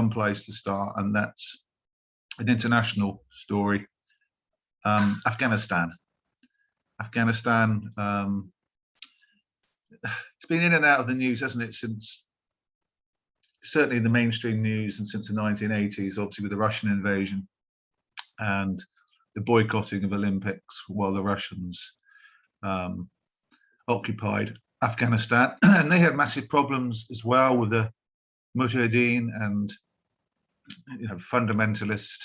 one place to start, and that's an international story. Afghanistan. Afghanistan, it's been in and out of the news, hasn't it, since certainly in the mainstream news, and since the 1980s, obviously with the Russian invasion and the boycotting of Olympics while the Russians occupied Afghanistan. And they had massive problems as well with the Mujahideen and fundamentalist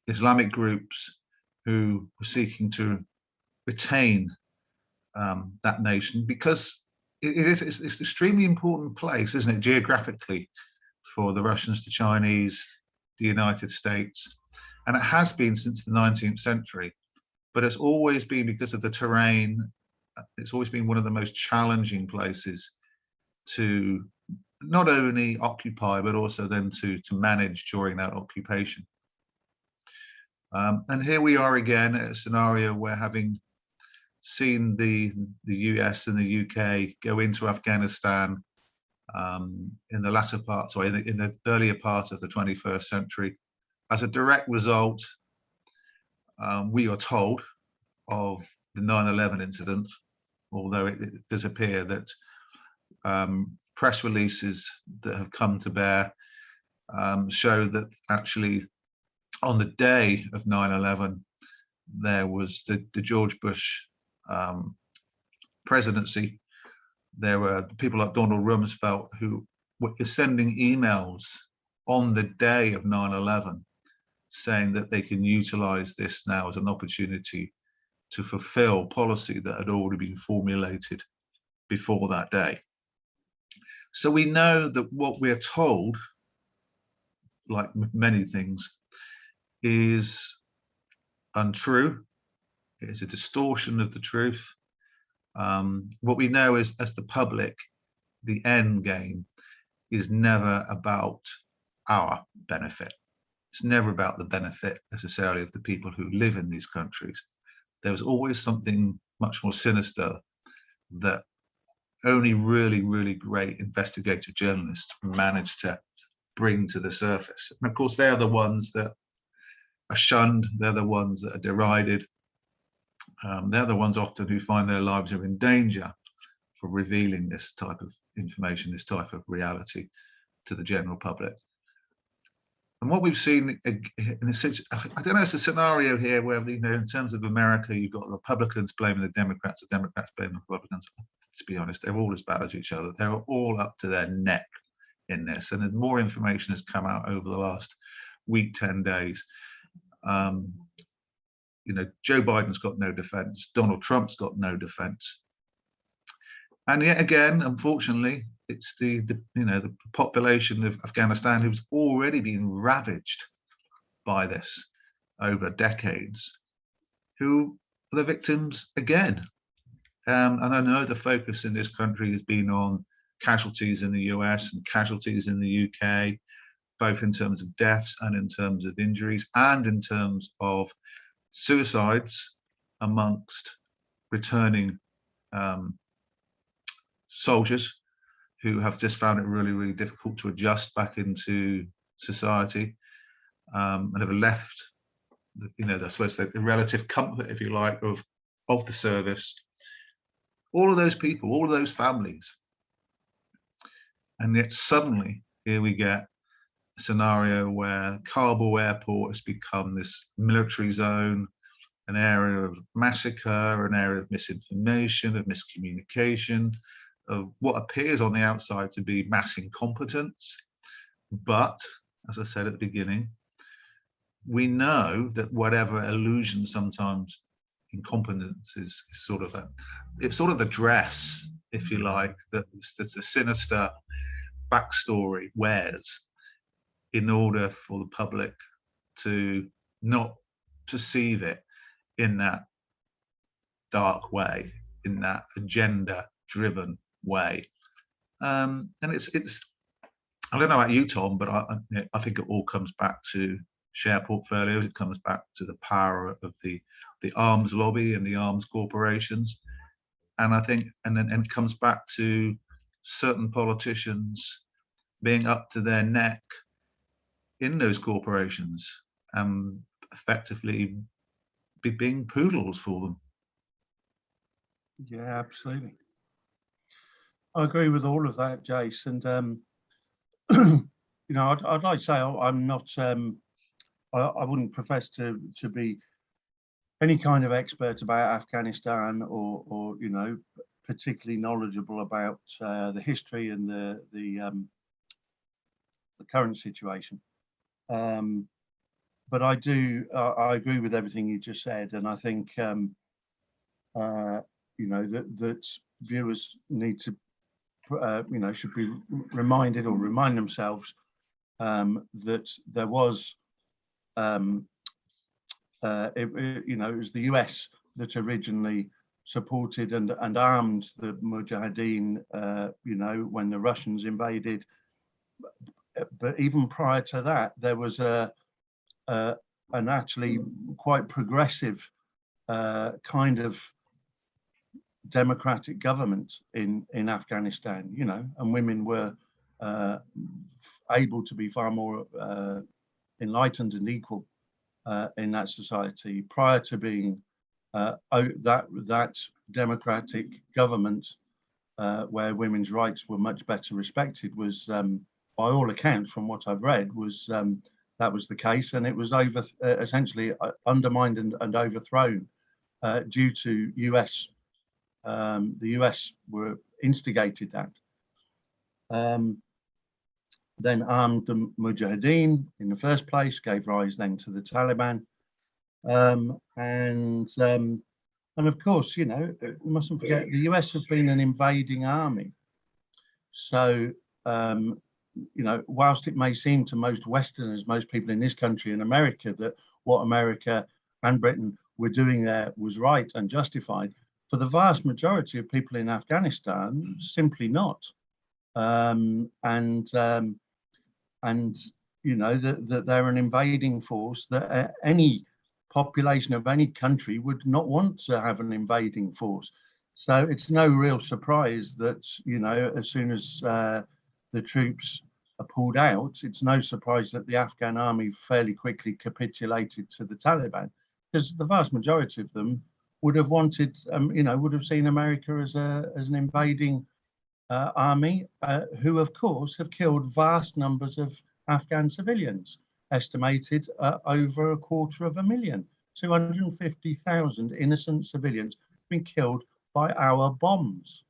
Islamic groups who were seeking to retain that nation, because it's an extremely important place, isn't it, geographically, for the Russians, the Chinese, the United States. And it has been since the 19th century, but it's always been, because of the terrain, it's always been one of the most challenging places to not only occupy, but also then to manage during that occupation. And here we are again at a scenario where, having seen the US and the UK go into Afghanistan in the latter part, sorry, in the earlier part of the 21st century, as a direct result, we are told, of the 9/11 incident, although it does appear that press releases that have come to bear show that actually on the day of 9/11, there was the George Bush presidency. There were people like Donald Rumsfeld who were sending emails on the day of 9/11 saying that they can utilize this now as an opportunity to fulfill policy that had already been formulated before that day. So we know that what we're told, like many things, is untrue. It is a distortion of the truth. What we know is, as the public, the end game is never about our benefit. It's never about the benefit necessarily of the people who live in these countries. There's always something much more sinister that only really, really great investigative journalists manage to bring to the surface. And of course, they're the ones that are shunned. They're the ones that are derided. They're the ones often who find their lives are in danger for revealing this type of information, this type of reality to the general public. And what we've seen, in a sense, I don't know, it's a scenario here where, in terms of America, you've got the Republicans blaming the Democrats blaming the Republicans. To be honest, they're all as bad as each other. They're all up to their neck in this. And more information has come out over the last week, 10 days. Joe Biden's got no defense. Donald Trump's got no defense. And yet again, unfortunately, it's the population of Afghanistan who's already been ravaged by this over decades, who are the victims again. And I know the focus in this country has been on casualties in the US and casualties in the UK, both in terms of deaths and in terms of injuries and in terms of suicides amongst returning soldiers who have just found it really, really difficult to adjust back into society and have left, I suppose, the relative comfort, if you like, of the service. All of those people, all of those families. And yet suddenly here we get a scenario where Kabul airport has become this military zone, an area of massacre, an area of misinformation, of miscommunication, of what appears on the outside to be mass incompetence. But, as I said at the beginning, we know that whatever illusion sometimes incompetence is sort of the dress, if you like, that the sinister backstory wears in order for the public to not perceive it in that dark way, in that agenda-driven way. And it's I don't know about you, Tom, but I think it all comes back to share portfolios. It comes back to the power of the arms lobby and the arms corporations. And I think, and it comes back to certain politicians being up to their neck in those corporations and effectively being poodles for them. Yeah, absolutely. I agree with all of that, Jace. And you know, I'd like to say I'm not. I wouldn't profess to be any kind of expert about Afghanistan, or you know, particularly knowledgeable about the history and the current situation. But I do. I agree with everything you just said, and I think you know that viewers need to you know, should be reminded or remind themselves that there was you know, it was the US that originally supported and armed the Mujahideen, you know, when the Russians invaded. But even prior to that, there was an actually quite progressive kind of democratic government in Afghanistan, you know, and women were able to be far more enlightened and equal in that society prior to being that democratic government where women's rights were much better respected was, by all accounts, from what I've read, was that was the case, and it was essentially undermined and overthrown due to US. The US were instigated that. Then armed the Mujahideen in the first place, gave rise then to the Taliban. And of course, you know, we mustn't forget the US has been an invading army. So, you know, whilst it may seem to most Westerners, most people in this country and America, that what America and Britain were doing there was right and justified, for the vast majority of people in Afghanistan, simply not. And you know, that they're an invading force that any population of any country would not want to have an invading force. So it's no real surprise that, you know, as soon as the troops are pulled out, it's no surprise that the Afghan army fairly quickly capitulated to the Taliban, because the vast majority of them would have wanted, you know, would have seen America as an invading army, who of course have killed vast numbers of Afghan civilians, estimated over 250,000. 250,000 innocent civilians have been killed by our bombs.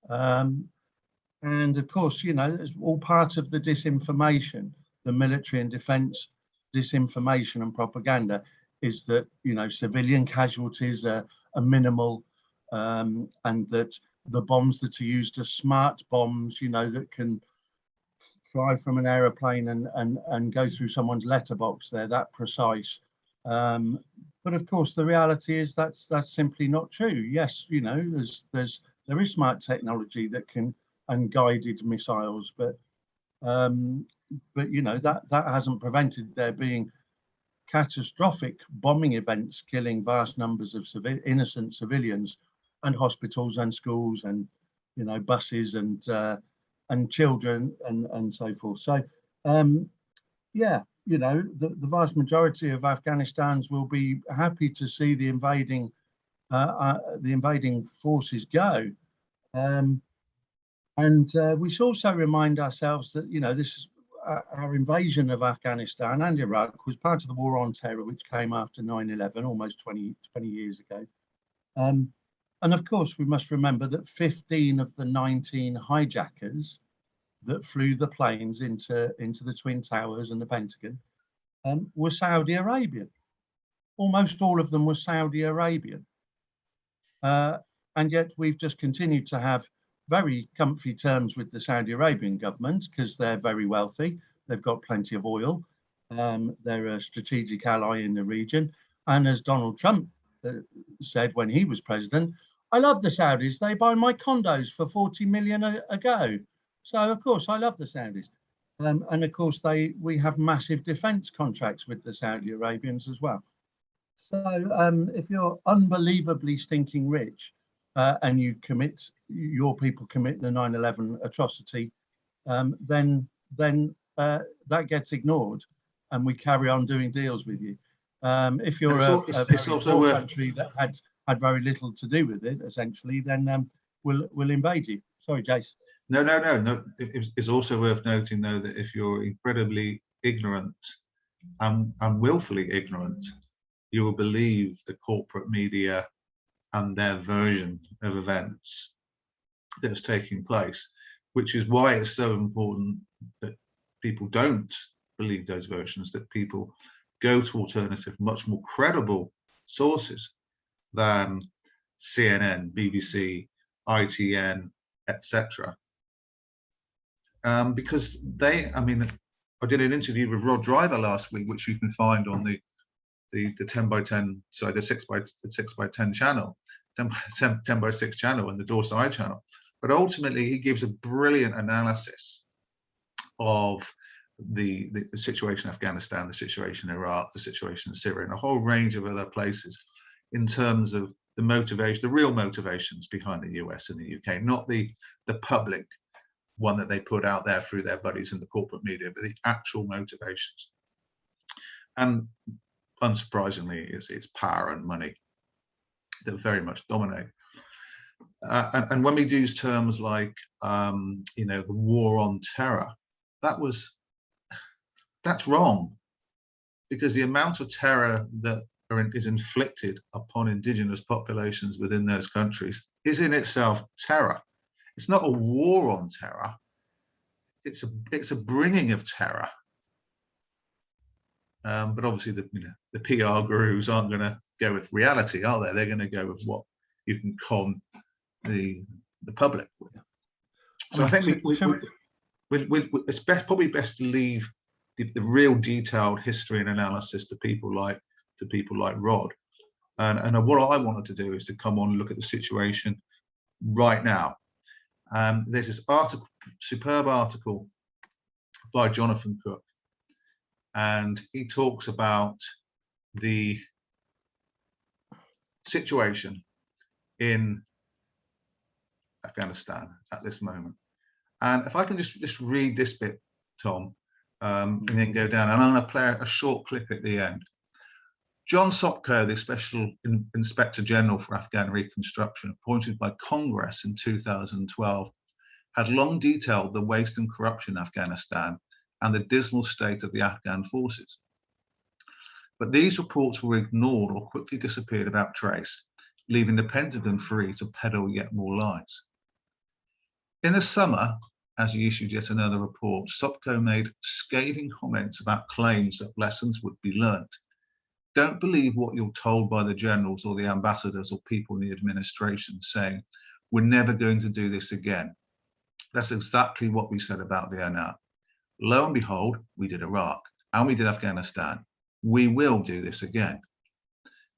And of course, you know, it's all part of the disinformation, the military and defense disinformation and propaganda, is that, you know, civilian casualties are minimal, and that the bombs that are used are smart bombs, you know, that can fly from an aeroplane and go through someone's letterbox. They're that precise. But of course, the reality is that's simply not true. Yes, you know, there is smart technology that can, and guided missiles, but you know, that hasn't prevented there being catastrophic bombing events killing vast numbers of innocent civilians, and hospitals and schools and, you know, buses and children and so forth. So yeah, you know, the vast majority of Afghanistans will be happy to see the invading forces go. And we should also remind ourselves that, you know, this is our invasion of Afghanistan and Iraq was part of the war on terror, which came after 9/11, almost 20 years ago. And of course, we must remember that 15 of the 19 hijackers that flew the planes into the Twin Towers and the Pentagon were Saudi Arabian. Almost all of them were Saudi Arabian. And yet we've just continued to have very comfy terms with the Saudi Arabian government because they're very wealthy. They've got plenty of oil. They're a strategic ally in the region. And as Donald Trump said when he was president, I love the Saudis. They buy my condos for 40 million a go. So of course I love the Saudis. And of course we have massive defense contracts with the Saudi Arabians as well. So if you're unbelievably stinking rich and your people commit the 9/11 atrocity, then that gets ignored, and we carry on doing deals with you. If you're a very poor country that had very little to do with it, essentially, then we'll invade you. Sorry, Jace. No. It's also worth noting, though, that if you're incredibly ignorant and willfully ignorant, you will believe the corporate media and their version of events that's taking place, which is why it's so important that people don't believe those versions, that people go to alternative, much more credible sources than CNN, BBC, ITN, etc. Because I did an interview with Rod Driver last week, which you can find on the 10x10, sorry, the 6x10 channel, 10x6 channel, and the Dorset Eye channel. But ultimately, he gives a brilliant analysis of the situation in Afghanistan, the situation in Iraq, the situation in Syria, and a whole range of other places, in terms of the motivation, the real motivations behind the US and the UK, not the public one that they put out there through their buddies in the corporate media, but the actual motivations. And unsurprisingly, it's power and money that very much dominate. And when we use terms like, the war on terror, that's wrong, because the amount of terror that is inflicted upon indigenous populations within those countries is in itself terror. It's not a war on terror. It's a bringing of terror. But obviously, the PR gurus aren't going to go with reality, are they? They're going to go with what you can con the public with. So I think it's probably best to leave the real detailed history and analysis to people like Rod. And what I wanted to do is to come on and look at the situation right now. There's this superb article by Jonathan Cook, and he talks about the situation in Afghanistan at this moment. And if I can just read this bit, Tom, and then go down, and I'm going to play a short clip at the end. John Sopko, the Special Inspector General for Afghan Reconstruction, appointed by Congress in 2012, had long detailed the waste and corruption in Afghanistan and the dismal state of the Afghan forces. But these reports were ignored or quickly disappeared without trace, leaving the Pentagon free to peddle yet more lies. In the summer, as he issued yet another report, Sopko made scathing comments about claims that lessons would be learnt. Don't believe what you're told by the generals or the ambassadors or people in the administration saying, we're never going to do this again. That's exactly what we said about Vietnam. Lo and behold, we did Iraq and we did Afghanistan. We will do this again.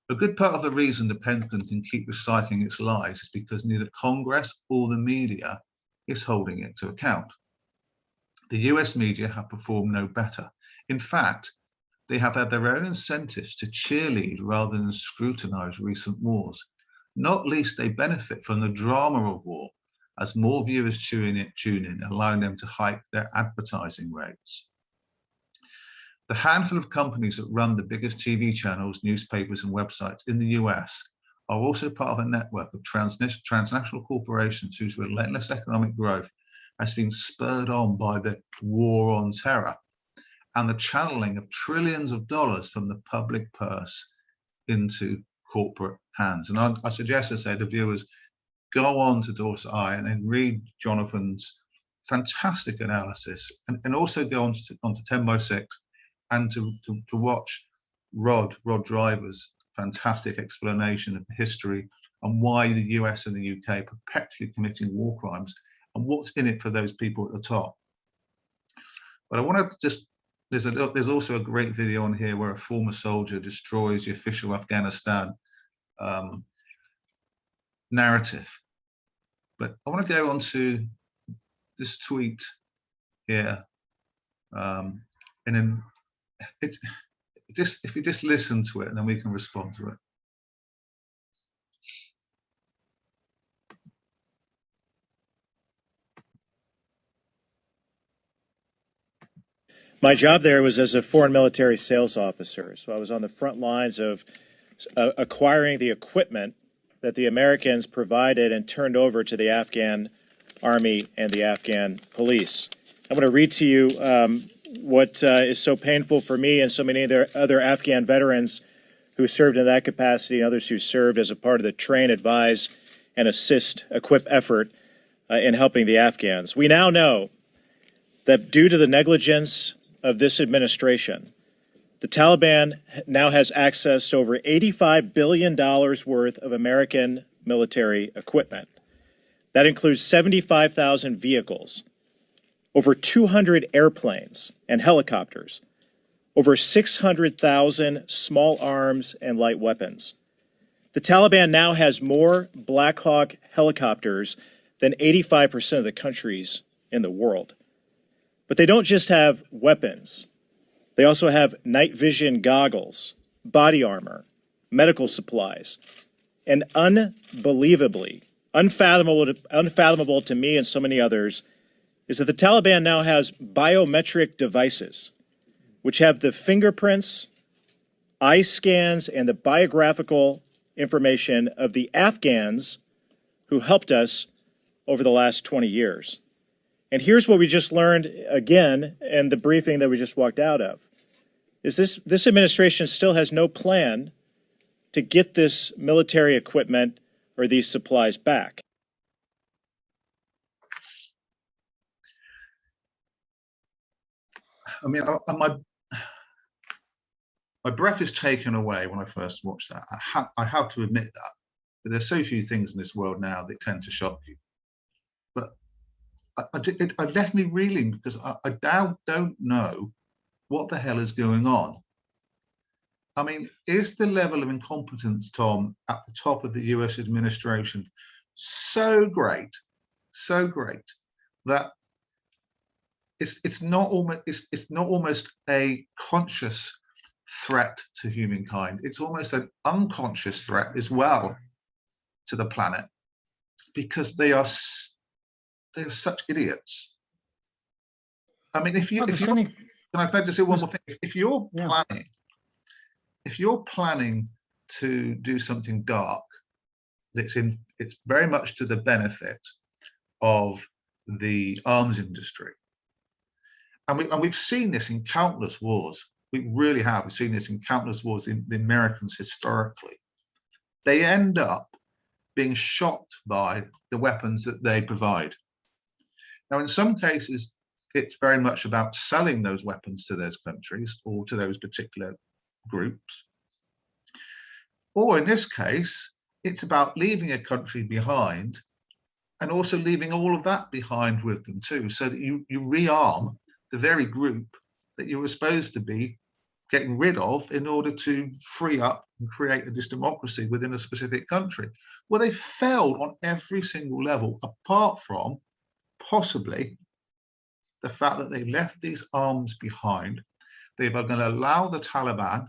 A good part of the reason the Pentagon can keep recycling its lies is because neither Congress or the media is holding it to account. The US media have performed no better. In fact, they have had their own incentives to cheerlead rather than scrutinize recent wars. Not least, they benefit from the drama of war as more viewers tune in, allowing them to hike their advertising rates. The handful of companies that run the biggest TV channels, newspapers, and websites in the US are also part of a network of transnational corporations whose relentless economic growth has been spurred on by the war on terror and the channeling of trillions of dollars from the public purse into corporate hands. And I suggest to say the viewers go on to Dorset Eye and then read Jonathan's fantastic analysis, and also go on to 10x6 and to watch Rod Driver's fantastic explanation of the history and why the US and the UK are perpetually committing war crimes and what's in it for those people at the top. But I want to just, there's also a great video on here where a former soldier destroys the official Afghanistan narrative. But I want to go on to this tweet here, and then if you just listen to it, and then we can respond to it. My job there was as a foreign military sales officer. So I was on the front lines of acquiring the equipment that the Americans provided and turned over to the Afghan army and the Afghan police. I'm going to read to you what is so painful for me and so many other Afghan veterans who served in that capacity and others who served as a part of the train, advise, and assist, equip effort in helping the Afghans. We now know that due to the negligence of this administration, the Taliban now has access to over $85 billion worth of American military equipment. That includes 75,000 vehicles, over 200 airplanes and helicopters, over 600,000 small arms and light weapons. The Taliban now has more Black Hawk helicopters than 85% of the countries in the world. But they don't just have weapons. They also have night vision goggles, body armor, medical supplies, and unbelievably, unfathomable to me and so many others, is that the Taliban now has biometric devices, which have the fingerprints, eye scans, and the biographical information of the Afghans who helped us over the last 20 years. And here's what we just learned again in the briefing that we just walked out of, is this administration still has no plan to get this military equipment or these supplies back. I mean, my breath is taken away when I first watched that. I have to admit that. But there's so few things in this world now that tend to shock you. But it left me reeling because I now don't know what the hell is going on. I mean, is the level of incompetence, Tom, at the top of the US administration so great that it's not almost a conscious threat to humankind. It's almost an unconscious threat as well to the planet, because they are such idiots. I mean, can I just say one more thing? If you're planning to do something dark, it's very much to the benefit of the arms industry. And we've seen this in countless wars. We really have. We've seen this in countless wars in the Americans historically. They end up being shocked by the weapons that they provide. Now, in some cases, it's very much about selling those weapons to those countries or to those particular groups. Or in this case, it's about leaving a country behind and also leaving all of that behind with them too, so that you rearm the very group that you were supposed to be getting rid of in order to free up and create a democracy within a specific country. Well, they failed on every single level, apart from possibly the fact that they left these arms behind. They are going to allow the Taliban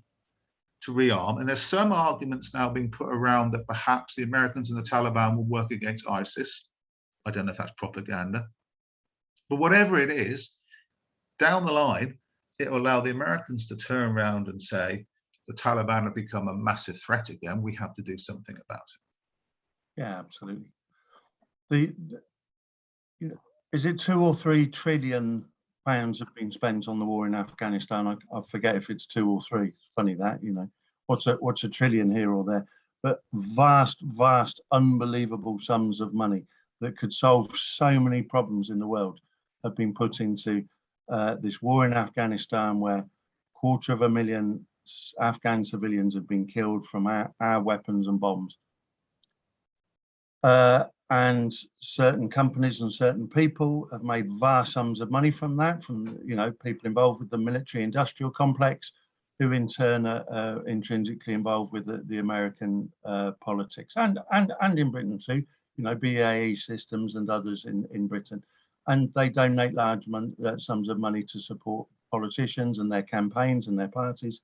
to rearm. And there's some arguments now being put around that perhaps the Americans and the Taliban will work against ISIS. I don't know if that's propaganda. But whatever it is, down the line, it will allow the Americans to turn around and say, the Taliban have become a massive threat again. We have to do something about it. Yeah, absolutely. Is it 2 or 3 trillion pounds have been spent on the war in Afghanistan? I forget if it's 2 or 3. It's funny that, what's a trillion here or there? But vast, unbelievable sums of money that could solve so many problems in the world have been put into this war in Afghanistan, where 250,000 Afghan civilians have been killed from our weapons and bombs. And certain companies and certain people have made vast sums of money from that, from people involved with the military-industrial complex, who in turn are intrinsically involved with the American politics and in Britain too. BAE Systems and others in Britain, and they donate large sums of money to support politicians and their campaigns and their parties.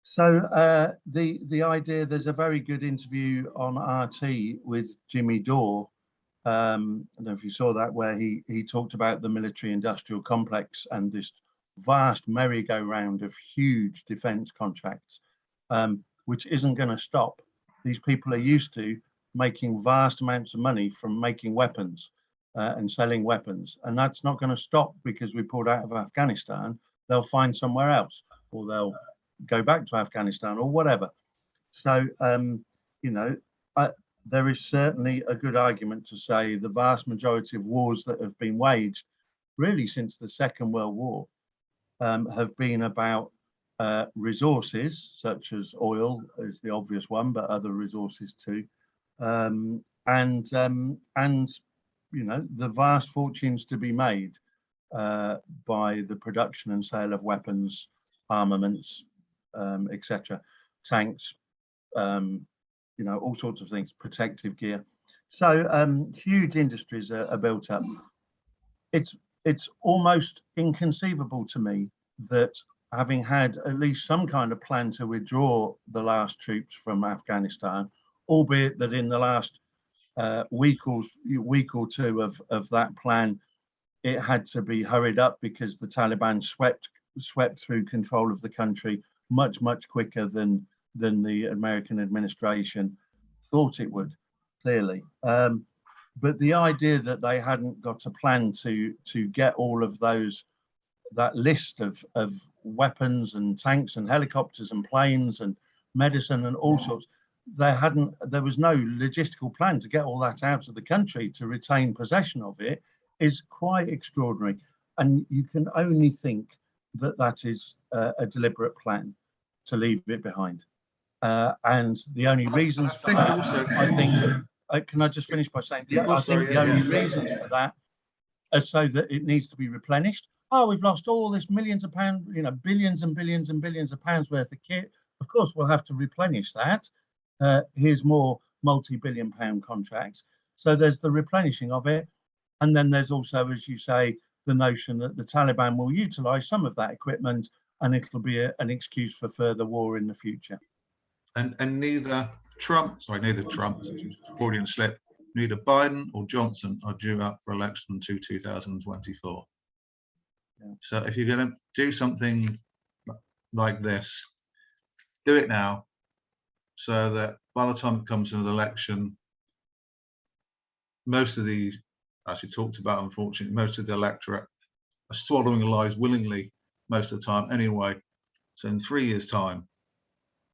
So the idea, there's a very good interview on RT with Jimmy Dore I don't know if you saw that, where he talked about the military-industrial complex and this vast merry-go-round of huge defence contracts, which isn't going to stop. These people are used to making vast amounts of money from making weapons and selling weapons, and that's not going to stop because we pulled out of Afghanistan. They'll find somewhere else, or they'll go back to Afghanistan, or whatever. So, you know, there is certainly a good argument to say the vast majority of wars that have been waged, really since the Second World War, have been about resources, such as oil is the obvious one, but other resources too, and you know, the vast fortunes to be made by the production and sale of weapons, armaments, etc., tanks, you know, all sorts of things, protective gear. So huge industries are built up. It's almost inconceivable to me that, having had at least some kind of plan to withdraw the last troops from Afghanistan, albeit that in the last week or two of that plan, it had to be hurried up because the Taliban swept through control of the country much quicker than the American administration thought it would, clearly. But the idea that they hadn't got a plan to get all of that list of weapons and tanks and helicopters and planes and medicine and all sorts, there was no logistical plan to get all that out of the country to retain possession of it, is quite extraordinary. And you can only think that that is a deliberate plan to leave it behind. And the only reasons for that, I think, can I just finish by saying, the only reasons for that are so that it needs to be replenished. Oh, we've lost all this millions of pounds, you know, billions and billions and billions of pounds worth of kit. Of course, we'll have to replenish that. Here's more multi-billion pound contracts. So there's the replenishing of it. And then there's also, as you say, the notion that the Taliban will utilize some of that equipment, and it'll be an excuse for further war in the future. And neither Trump, Freudian slip, neither Biden or Johnson are due up for election until 2024. Yeah. So if you're going to do something like this, do it now, so that by the time it comes to the election, most of the, as we talked about, unfortunately, most of the electorate are swallowing lies willingly most of the time anyway. So in 3 years' time,